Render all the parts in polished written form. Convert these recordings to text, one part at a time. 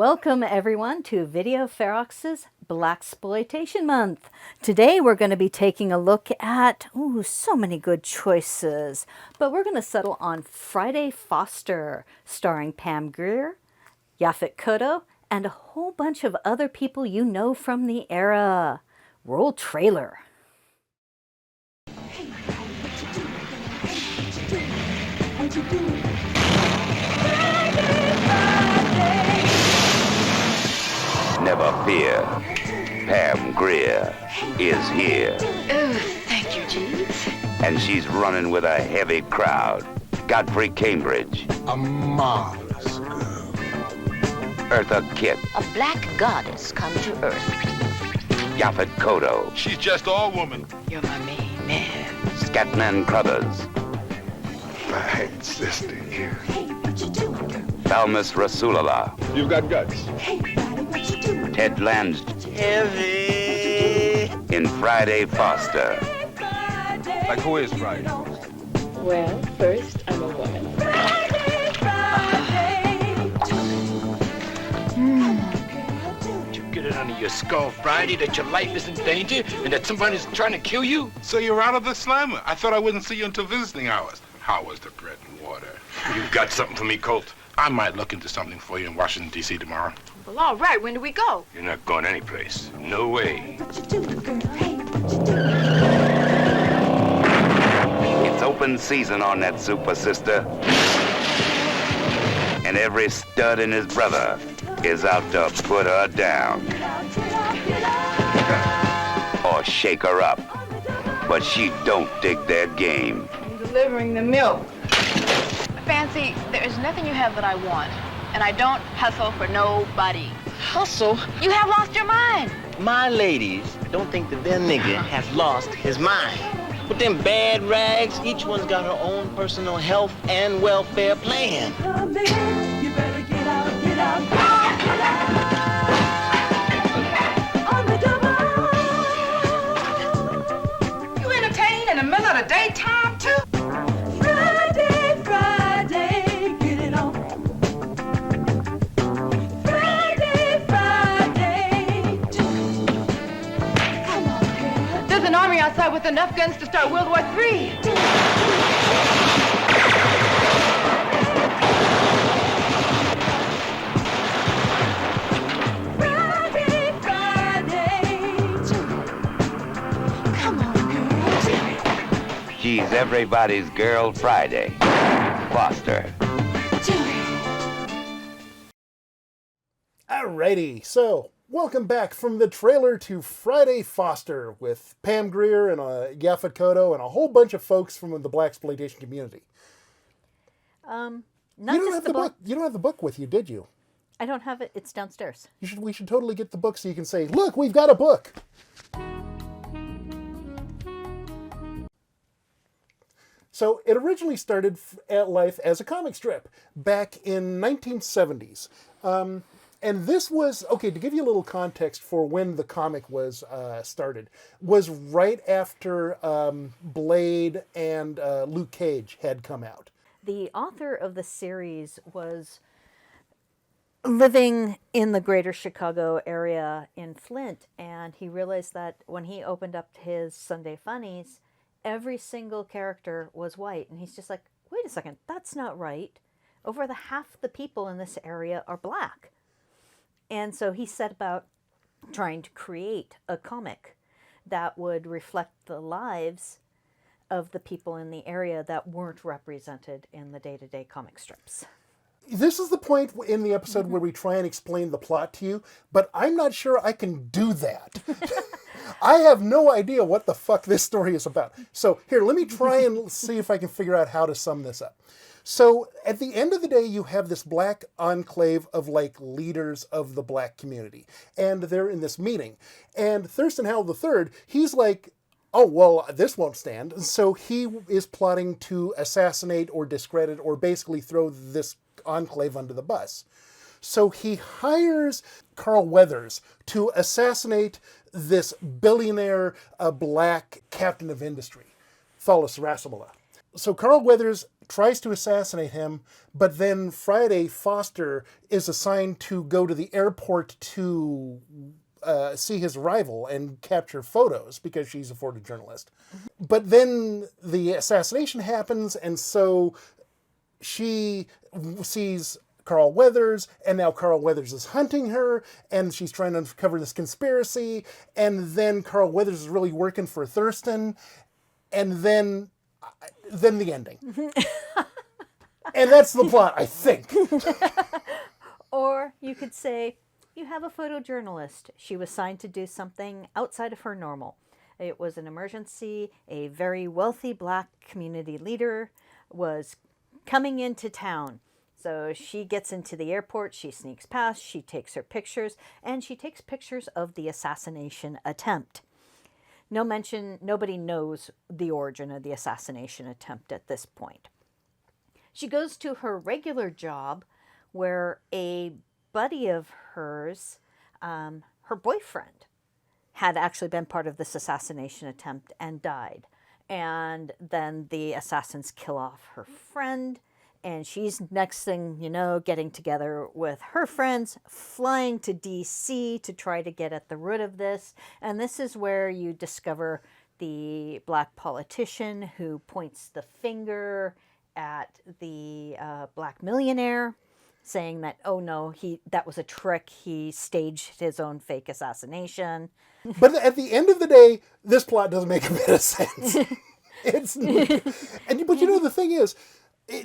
Welcome everyone to Video Ferox's Blaxploitation Month. Today we're going to be taking a look at, so many good choices, but we're going to settle on Friday Foster, starring Pam Grier, Yaphet Kotto, and a whole bunch of other people you know from the era. Roll trailer. Never fear, Pam Grier is here. Oh, thank you, Jeeves. And she's running with a heavy crowd. Godfrey Cambridge. A marvelous girl. Eartha Kitt. A black goddess come to Earth. Yaphet Kotto. She's just all woman. You're my main man. Scatman Crothers. My sister here. Thalmus Rasulala. You've got guts. Ted Lands Heavy. in Friday Foster. Like who is Friday? Well, first, I'm a woman. Did you get it under your skull, Friday, that your life is in danger and that somebody's trying to kill you? So you're out of the slammer. I thought I wouldn't see you until visiting hours. How was the bread and water? You've got something for me, Colt? I might look into something for you in Washington, D.C. tomorrow. Well, all right, when do we go? You're not going anyplace. No way. It's open season on that super sister. And every stud and his brother is out to put her down. Or shake her up. But she don't dig their game. I'm delivering the milk. Fancy, there is nothing you have that I want, and I don't hustle for nobody. Hustle? You have lost your mind. My ladies don't think that their nigga has lost his mind. With them bad rags, each one's got her own personal health and welfare plan. You better get out, get out. On the double. You entertain in the middle of the daytime, too? Friday, get it on. Friday. Come on, girl. There's an army outside with enough guns to start World War III. Come on, girl. She's everybody's girl Friday. Foster. Alrighty, so welcome back from the trailer to Friday Foster with Pam Grier and Yaphet Kotto and a whole bunch of folks from the Blaxploitation community. Not You don't just have the the book. You don't have the book with you, did you? I don't have it. It's downstairs. We should totally get the book so you can say, "Look, we've got a book." So it originally started at life as a comic strip back in 1970s. And this was, okay, to give you a little context for when the comic was started, was right after Blade and Luke Cage had come out. The author of the series was living in the greater Chicago area in Flint, and he realized that when he opened up his Sunday Funnies, every single character was white. And he's just like, wait a second, that's not right. Over the half the people in this area are black. And so he set about trying to create a comic that would reflect the lives of the people in the area that weren't represented in the day-to-day comic strips. This is the point in the episode where we try and explain the plot to you, but I'm not sure I can do that. I have no idea what the fuck this story is about. So here, let me try and see if I can figure out how to sum this up. So at the end of the day, you have this black enclave of like leaders of the black community. And they're in this meeting. And Thurston Howell III, he's like, oh, well, this won't stand. And so he is plotting to assassinate or discredit or basically throw this enclave under the bus. So he hires Carl Weathers to assassinate this billionaire black captain of industry, Thalmus Rasulala. So Carl Weathers tries to assassinate him, but then Friday Foster is assigned to go to the airport to see his rival and capture photos because she's a photojournalist. But then the assassination happens, and so she sees Carl Weathers, and now Carl Weathers is hunting her, and she's trying to uncover this conspiracy, and then Carl Weathers is really working for Thurston, and then the ending. And that's the plot, I think. Or you could say, you have a photojournalist. She was assigned to do something outside of her normal. It was an emergency. A very wealthy black community leader was coming into town. So she gets into the airport, she sneaks past, she takes her pictures, and she takes pictures of the assassination attempt. No mention, nobody knows the origin of the assassination attempt at this point. She goes to her regular job where a buddy of hers, her boyfriend, had actually been part of this assassination attempt and died. And then the assassins kill off her friend, and she's, next thing you know, getting together with her friends, flying to D.C. to try to get at the root of this. And this is where you discover the black politician who points the finger at the black millionaire, saying that, oh no, that was a trick. He staged his own fake assassination. But at the end of the day, this plot doesn't make a bit of sense. But you know, the thing is,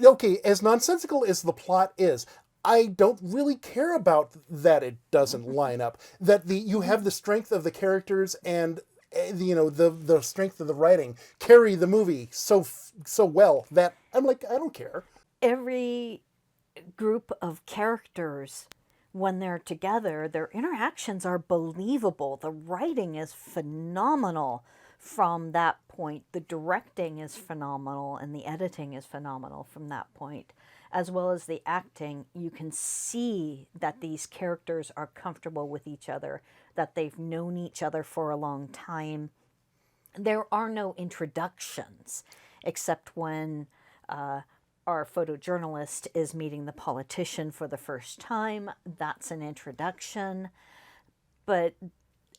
okay, as nonsensical as the plot is, I don't really care about that it doesn't line up. That you have the strength of the characters and the strength of the writing carry the movie so well that I'm like, I don't care. Every group of characters, when they're together, their interactions are believable. The writing is phenomenal from that point. The directing is phenomenal, and the editing is phenomenal from that point. As well as the acting, you can see that these characters are comfortable with each other, that they've known each other for a long time. There are no introductions, except when our photojournalist is meeting the politician for the first time. That's an introduction. But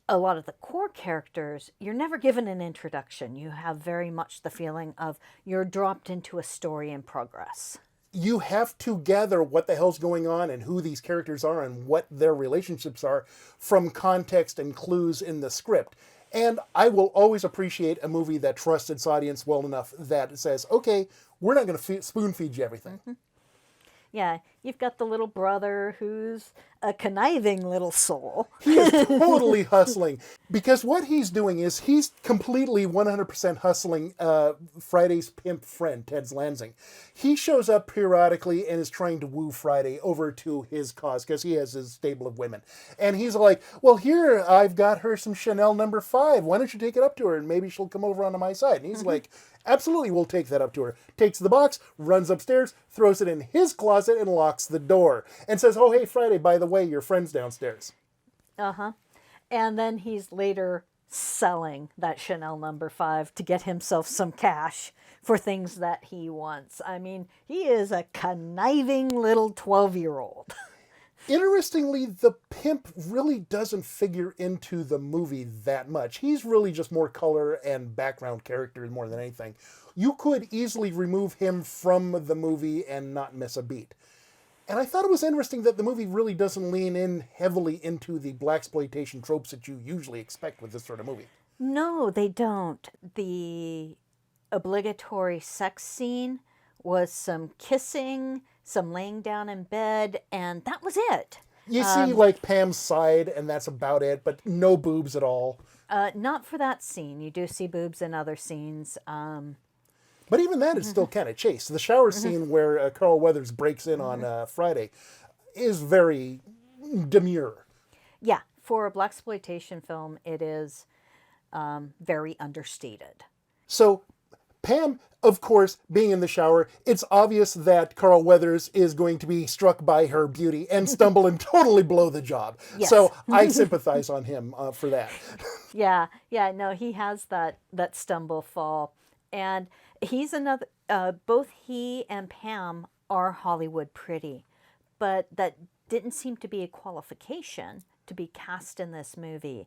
a lot of the core characters, you're never given an introduction. You have very much the feeling of you're dropped into a story in progress. You have to gather what the hell's going on and who these characters are and what their relationships are from context and clues in the script. And I will always appreciate a movie that trusts its audience well enough that it says, okay, we're not going to spoon feed you everything. Mm-hmm. Yeah, you've got the little brother who's a conniving little soul. He is totally hustling. Because what he's doing is he's completely 100% hustling Friday's pimp friend, Ted Lansing. He shows up periodically and is trying to woo Friday over to his cause because he has his stable of women. And he's like, well, here, I've got her some Chanel No. 5. Why don't you take it up to her and maybe she'll come over onto my side? And he's like, absolutely, we'll take that up to her. Takes the box, runs upstairs, throws it in his closet, and locks the door. And says, oh, hey, Friday, by the way, your friend's downstairs. Uh-huh. And then he's later selling that Chanel No. 5 to get himself some cash for things that he wants. I mean, he is a conniving little 12-year-old. Interestingly, the pimp really doesn't figure into the movie that much. He's really just more color and background character more than anything. You could easily remove him from the movie and not miss a beat. And I thought it was interesting that the movie really doesn't lean in heavily into the blaxploitation tropes that you usually expect with this sort of movie. No, they don't. The obligatory sex scene was some kissing, some laying down in bed, and that was it. You see, like, Pam's side, and that's about it, but no boobs at all. Not for that scene. You do see boobs in other scenes. But even that is still kind of chaste. The shower scene where Carl Weathers breaks in on Friday is very demure. Yeah, for a blaxploitation film, it is very understated. So Pam, of course, being in the shower, it's obvious that Carl Weathers is going to be struck by her beauty and stumble and totally blow the job. Yes. So I sympathize on him for that. Yeah, no, he has that stumble fall. And He's another, both he and Pam are Hollywood pretty, but that didn't seem to be a qualification to be cast in this movie.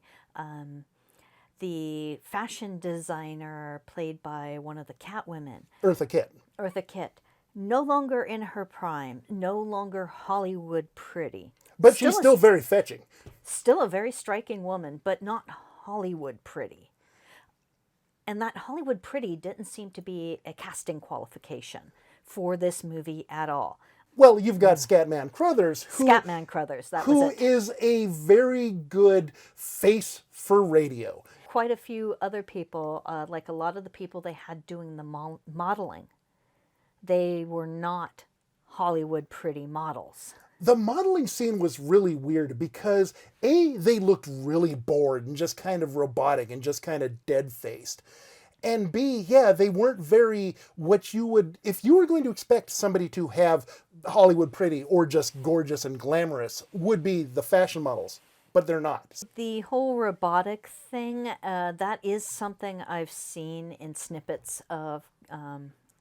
The fashion designer played by one of the Catwomen, Eartha Kitt. Eartha Kitt, no longer in her prime, no longer Hollywood pretty. But she's still very fetching. Still a very striking woman, but not Hollywood pretty. And that Hollywood pretty didn't seem to be a casting qualification for this movie at all. Well, you've got Scatman Crothers, Scatman Crothers, that was who it. is a very good face for radio. Quite a few other people, like a lot of the people they had doing the modeling, they were not Hollywood pretty models. The modeling scene was really weird because A, they looked really bored and just kind of robotic and just kind of dead-faced. And B, yeah, they weren't very what you would, if you were going to expect somebody to have Hollywood pretty or just gorgeous and glamorous, would be the fashion models. But they're not. The whole robotic thing, that is something I've seen in snippets of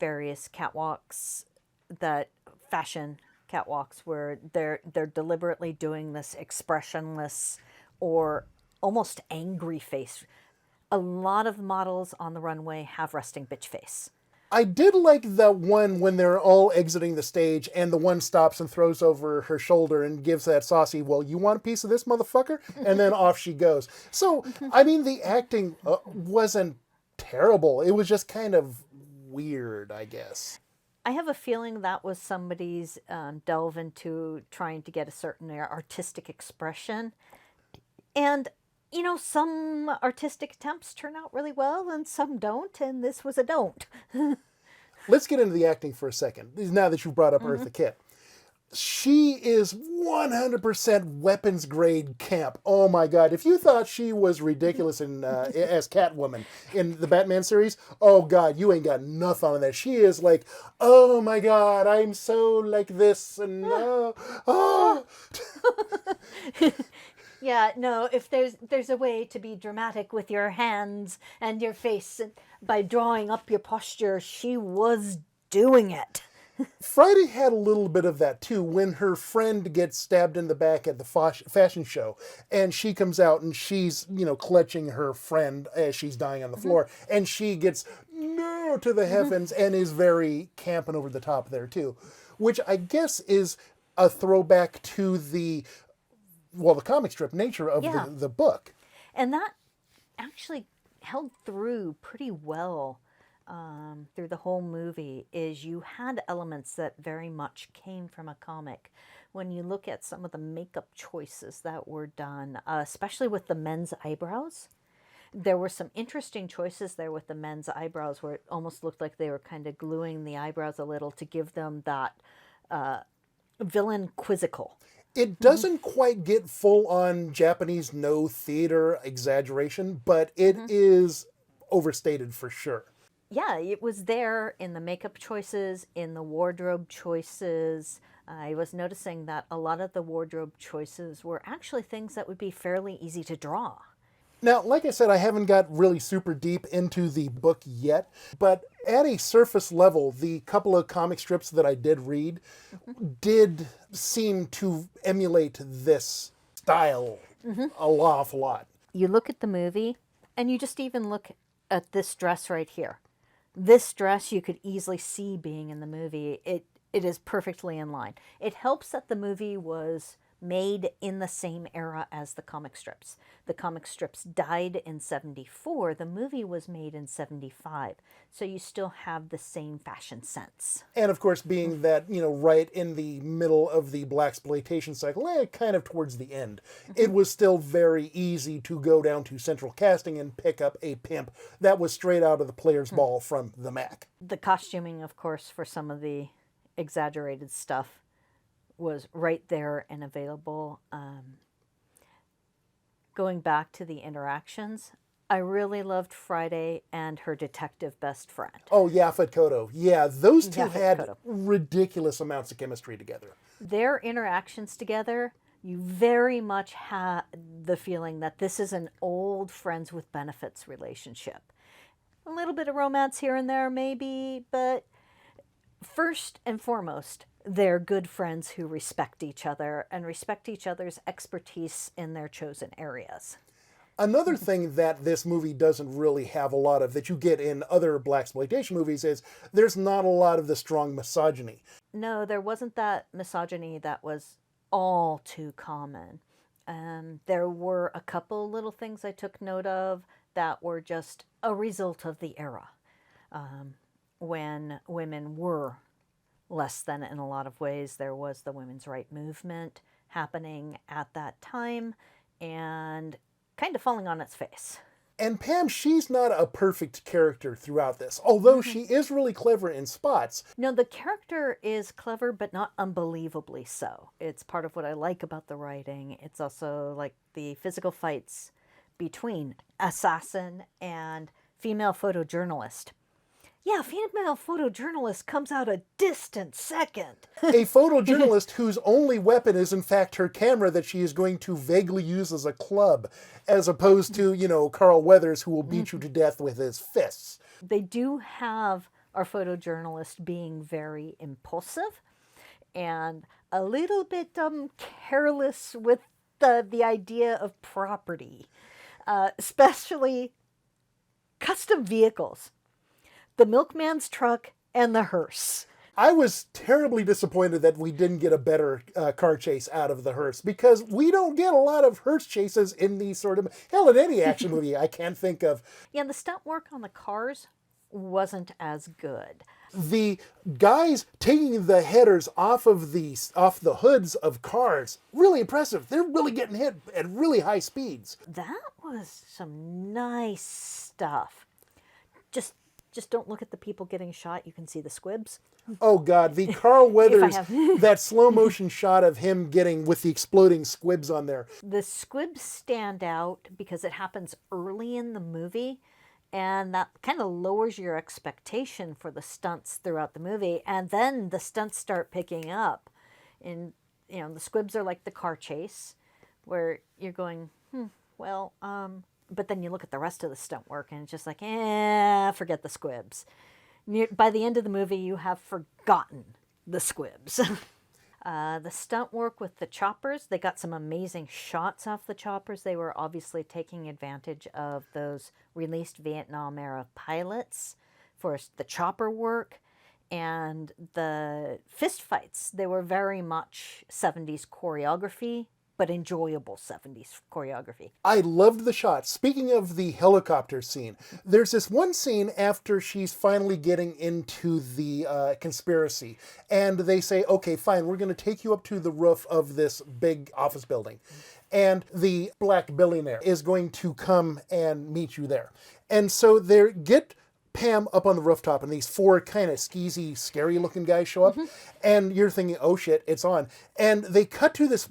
various catwalks, that fashion catwalks, where they're deliberately doing this expressionless or almost angry face. A lot of models on the runway have resting bitch face. I did like the one when they're all exiting the stage and the one stops and throws over her shoulder and gives that saucy, well, you want a piece of this, motherfucker? And then off she goes. So, I mean, the acting wasn't terrible. It was just kind of weird, I guess. I have a feeling that was somebody's delve into trying to get a certain artistic expression. And, you know, some artistic attempts turn out really well and some don't, and this was a don't. Let's get into the acting for a second, now that you brought up Eartha Kitt. She is 100% weapons grade camp. Oh my God. If you thought she was ridiculous in as Catwoman in the Batman series, oh God, you ain't got nothing on that. She is like, oh my God, I'm so like this and oh. Yeah, no, if there's a way to be dramatic with your hands and your face by drawing up your posture, she was doing it. Friday had a little bit of that too when her friend gets stabbed in the back at the fashion show and she comes out and she's, you know, clutching her friend as she's dying on the floor and she gets no to the heavens and is very camp and over the top there too, which I guess is a throwback to the comic strip nature of the book. And that actually held through pretty well through the whole movie. Is you had elements that very much came from a comic. When you look at some of the makeup choices that were done, especially with the men's eyebrows, there were some interesting choices there with the men's eyebrows where it almost looked like they were kind of gluing the eyebrows a little to give them that villain quizzical. It doesn't quite get full-on Japanese no theater exaggeration, but it is overstated for sure. Yeah, it was there in the makeup choices, in the wardrobe choices. I was noticing that a lot of the wardrobe choices were actually things that would be fairly easy to draw. Now, like I said, I haven't got really super deep into the book yet, but at a surface level, the couple of comic strips that I did read did seem to emulate this style an awful lot. You look at the movie, and you just even look at this dress right here. This dress you could easily see being in the movie. It is perfectly in line. It helps that the movie was made in the same era as the comic strips. The comic strips died in 74. The movie was made in 75. So you still have the same fashion sense. And of course, being that, you know, right in the middle of the Blaxploitation cycle, kind of towards the end, it was still very easy to go down to central casting and pick up a pimp that was straight out of the Player's Ball from the Mac. The costuming, of course, for some of the exaggerated stuff was right there and available. Going back to the interactions, I really loved Friday and her detective best friend. Oh, Yaphet Kotto. Yeah, those two had ridiculous amounts of chemistry together. Their interactions together, you very much had the feeling that this is an old friends with benefits relationship. A little bit of romance here and there, maybe, but first and foremost, they're good friends who respect each other and respect each other's expertise in their chosen areas. Another thing that this movie doesn't really have a lot of that you get in other blaxploitation movies is there's not a lot of the strong misogyny. No, there wasn't that misogyny that was all too common. There were a couple little things I took note of that were just a result of the era, when women were less than in a lot of ways. There was the women's right movement happening at that time and kind of falling on its face. And Pam, she's not a perfect character throughout this, although she is really clever in spots. No, the character is clever, but not unbelievably so. It's part of what I like about the writing. It's also like the physical fights between assassin and female photojournalist. Yeah, female photojournalist comes out a distant second. A photojournalist whose only weapon is in fact her camera that she is going to vaguely use as a club, as opposed to, you know, Carl Weathers, who will beat you to death with his fists. They do have our photojournalist being very impulsive and a little bit careless with the idea of property, especially custom vehicles. The milkman's truck and the hearse. I was terribly disappointed that we didn't get a better car chase out of the hearse, because we don't get a lot of hearse chases in these sort of... Hell, in any action movie I can't think of. Yeah, the stunt work on the cars wasn't as good. The guys taking the headers off the hoods of cars, really impressive. They're really getting hit at really high speeds. That was some nice stuff. Just don't look at the people getting shot. You can see the squibs. Oh, God. The Carl Weathers, that slow motion shot of him getting with the exploding squibs on there. The squibs stand out because it happens early in the movie, and that kind of lowers your expectation for the stunts throughout the movie. And then the stunts start picking up. And, you know, the squibs are like the car chase, where you're going, but then you look at the rest of the stunt work and it's just like, forget the squibs. By the end of the movie, you have forgotten the squibs. The stunt work with the choppers, they got some amazing shots off the choppers. They were obviously taking advantage of those released Vietnam-era pilots for the chopper work. And the fist fights, they were very much 70s choreography, but enjoyable 70s choreography. I loved the shots. Speaking of the helicopter scene, there's this one scene after she's finally getting into the conspiracy, and they say, okay, fine, we're going to take you up to the roof of this big office building, and the black billionaire is going to come and meet you there. And so they get Pam up on the rooftop, and these four kind of skeezy, scary-looking guys show up, and you're thinking, oh shit, it's on. And they cut to this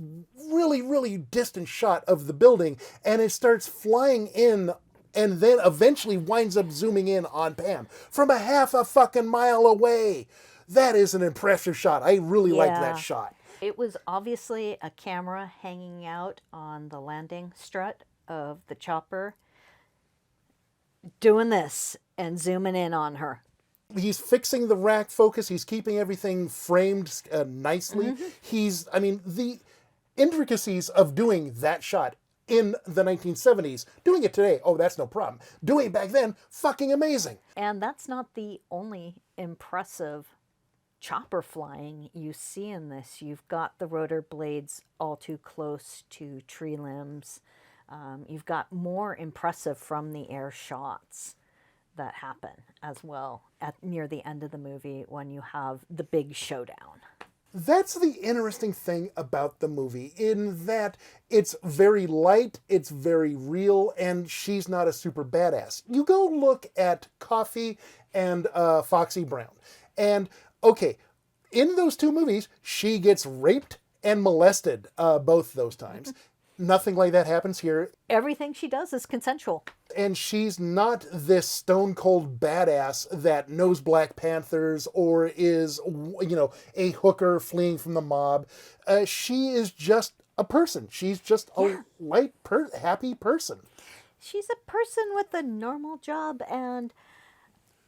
really, really distant shot of the building, and it starts flying in, and then eventually winds up zooming in on Pam from a half a fucking mile away. That is an impressive shot. I really liked that shot. It was obviously a camera hanging out on the landing strut of the chopper, doing this and zooming in on her. He's fixing the rack focus. He's keeping everything framed nicely. The intricacies of doing that shot in the 1970s, doing it today, oh, that's no problem. Doing it back then, fucking amazing. And that's not the only impressive chopper flying you see in this. You've got the rotor blades all too close to tree limbs. You've got more impressive from the air shots that happen as well near the end of the movie when you have the big showdown. That's the interesting thing about the movie, in that it's very light, it's very real, and she's not a super badass. You go look at Coffee and Foxy Brown, and okay, in those two movies, she gets raped and molested both those times. Nothing like that happens here. Everything she does is consensual. And she's not this stone-cold badass that knows Black Panthers or is, a hooker fleeing from the mob. She is just a person. She's just a happy person. She's a person with a normal job, and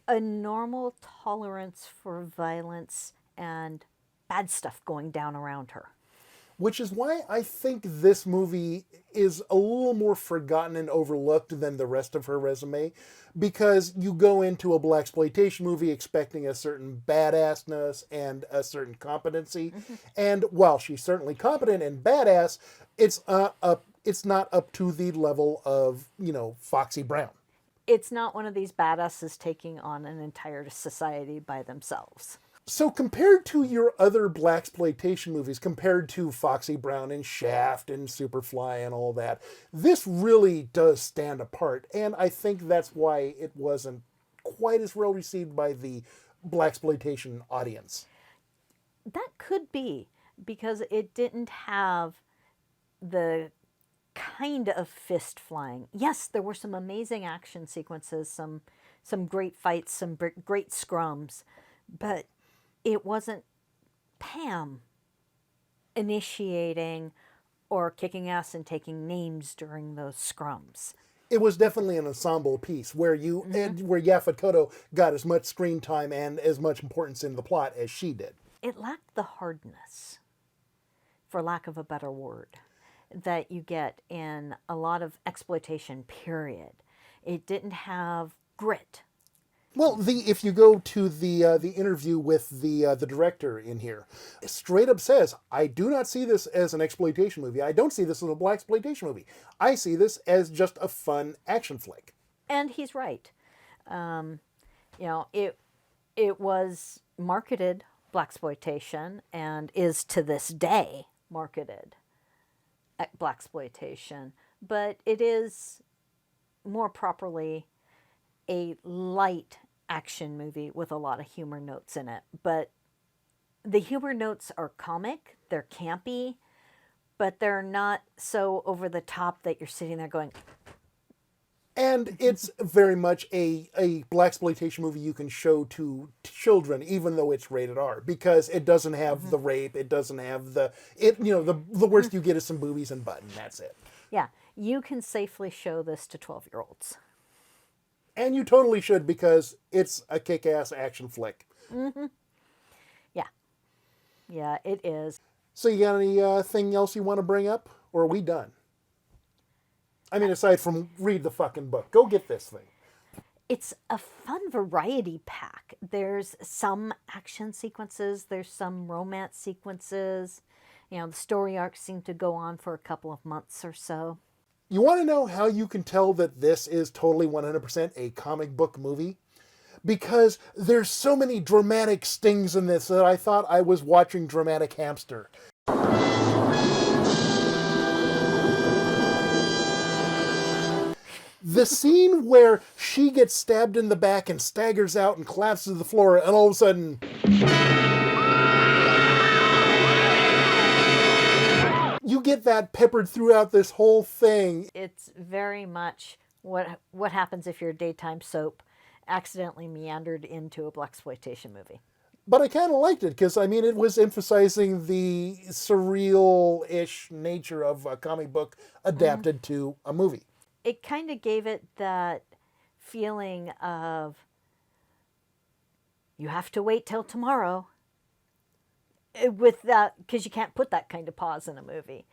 a normal tolerance for violence and bad stuff going down around her. Which is why I think this movie is a little more forgotten and overlooked than the rest of her resume, because you go into a blaxploitation movie expecting a certain badassness and a certain competency, and while she's certainly competent and badass, it's not up to the level of, Foxy Brown. It's not one of these badasses taking on an entire society by themselves. So compared to your other blaxploitation movies, compared to Foxy Brown and Shaft and Superfly and all that, this really does stand apart. And I think that's why it wasn't quite as well received by the blaxploitation audience. That could be because it didn't have the kind of fist flying. Yes, there were some amazing action sequences, some great fights, some great scrums, but it wasn't Pam initiating or kicking ass and taking names during those scrums. It was definitely an ensemble piece where where Yaphet Kotto got as much screen time and as much importance in the plot as she did. It lacked the hardness, for lack of a better word, that you get in a lot of exploitation, period. It didn't have grit. Well, if you go to the interview with the director in here, it straight up says, I do not see this as an exploitation movie. I don't see this as a blaxploitation movie. I see this as just a fun action flick. And he's right. It was marketed blaxploitation and is to this day marketed blaxploitation, but it is more properly a light action movie with a lot of humor notes in it. But the humor notes are comic, they're campy, but they're not so over the top that you're sitting there going... And it's very much a blaxploitation movie you can show to children, even though it's rated R, because it doesn't have the rape, it doesn't have the worst you get is some boobies and butt, and that's it. Yeah, you can safely show this to 12-year-olds. And you totally should, because it's a kick-ass action flick. Mm-hmm. Yeah. Yeah, it is. So you got anything else you want to bring up? Or are we done? I mean, aside from read the fucking book. Go get this thing. It's a fun variety pack. There's some action sequences. There's some romance sequences. The story arcs seem to go on for a couple of months or so. You want to know how you can tell that this is totally 100% a comic book movie? Because there's so many dramatic stings in this that I thought I was watching Dramatic Hamster. The scene where she gets stabbed in the back and staggers out and collapses to the floor, and all of a sudden... You get that peppered throughout this whole thing. It's very much what happens if your daytime soap accidentally meandered into a blaxploitation movie. But I kind of liked it, because, I mean, it was emphasizing the surreal-ish nature of a comic book adapted to a movie. It kind of gave it that feeling of, you have to wait till tomorrow. With that, because you can't put that kind of pause in a movie.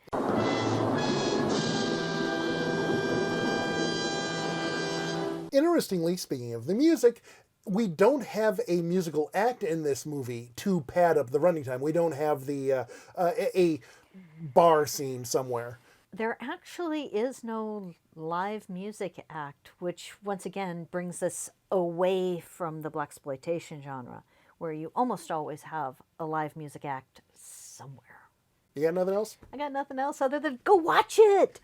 Interestingly, speaking of the music, we don't have a musical act in this movie to pad up the running time. We don't have the a bar scene somewhere. There actually is no live music act, which once again brings us away from the blaxploitation genre, where you almost always have a live music act somewhere. You got nothing else? I got nothing else other than go watch it.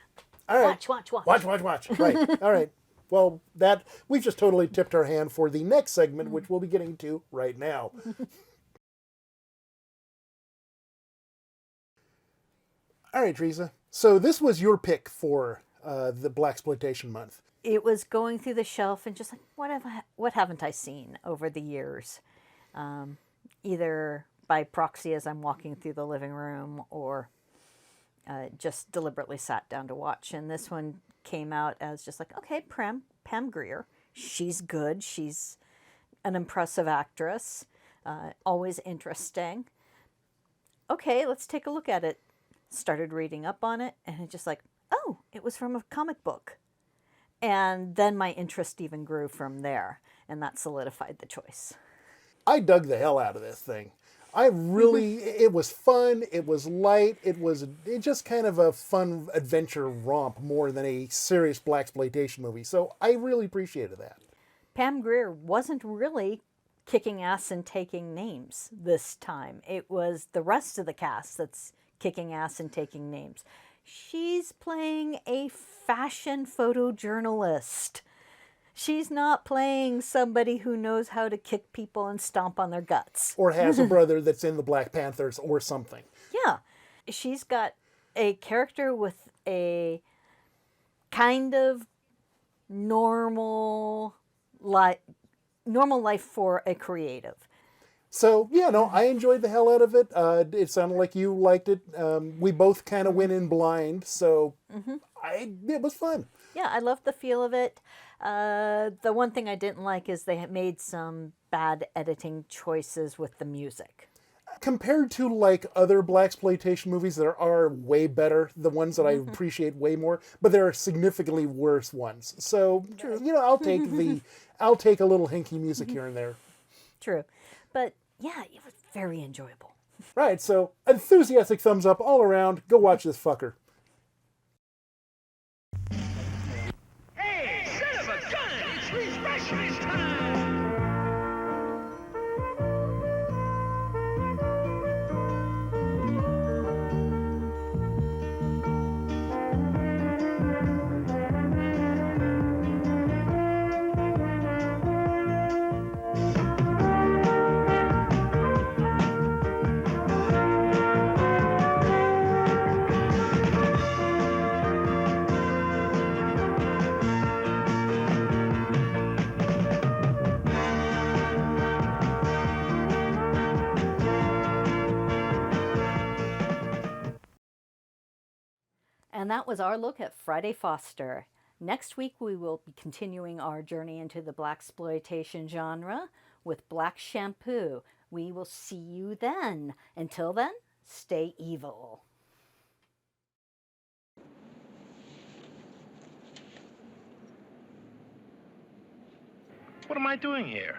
All right. Watch. Watch. Right. All right. Well, we've just totally tipped our hand for the next segment, which we'll be getting to right now. All right, Theresa. So this was your pick for the Blaxploitation Month. It was going through the shelf and just like, what haven't I seen over the years? Either by proxy as I'm walking through the living room or just deliberately sat down to watch. And this one came out as just like, okay, Pam Grier. She's good. She's an impressive actress, always interesting. Okay, let's take a look at it. Started reading up on it, and it's just like, oh, it was from a comic book. And then my interest even grew from there, and that solidified the choice. I dug the hell out of this thing. I really, it was fun, it was light, it just kind of a fun adventure romp more than a serious blaxploitation movie. So I really appreciated that. Pam Grier wasn't really kicking ass and taking names this time. It was the rest of the cast that's kicking ass and taking names. She's playing a fashion photojournalist. She's not playing somebody who knows how to kick people and stomp on their guts. Or has a brother that's in the Black Panthers or something. Yeah. She's got a character with a kind of normal life for a creative. So, yeah, no, I enjoyed the hell out of it. It sounded like you liked it. We both kind of went in blind, so it was fun. Yeah, I loved the feel of it. The one thing I didn't like is they had made some bad editing choices with the music. Compared to like other blaxploitation movies that are way better, the ones that I appreciate way more, but there are significantly worse ones. So, you know, I'll take a little hinky music here and there. True. But yeah, it was very enjoyable. Right, so enthusiastic thumbs up all around. Go watch this fucker. Hey, son of a gun! It's refreshment time! And that was our look at Friday Foster. Next week, we will be continuing our journey into the blaxploitation genre with Black Shampoo. We will see you then. Until then, stay evil. What am I doing here?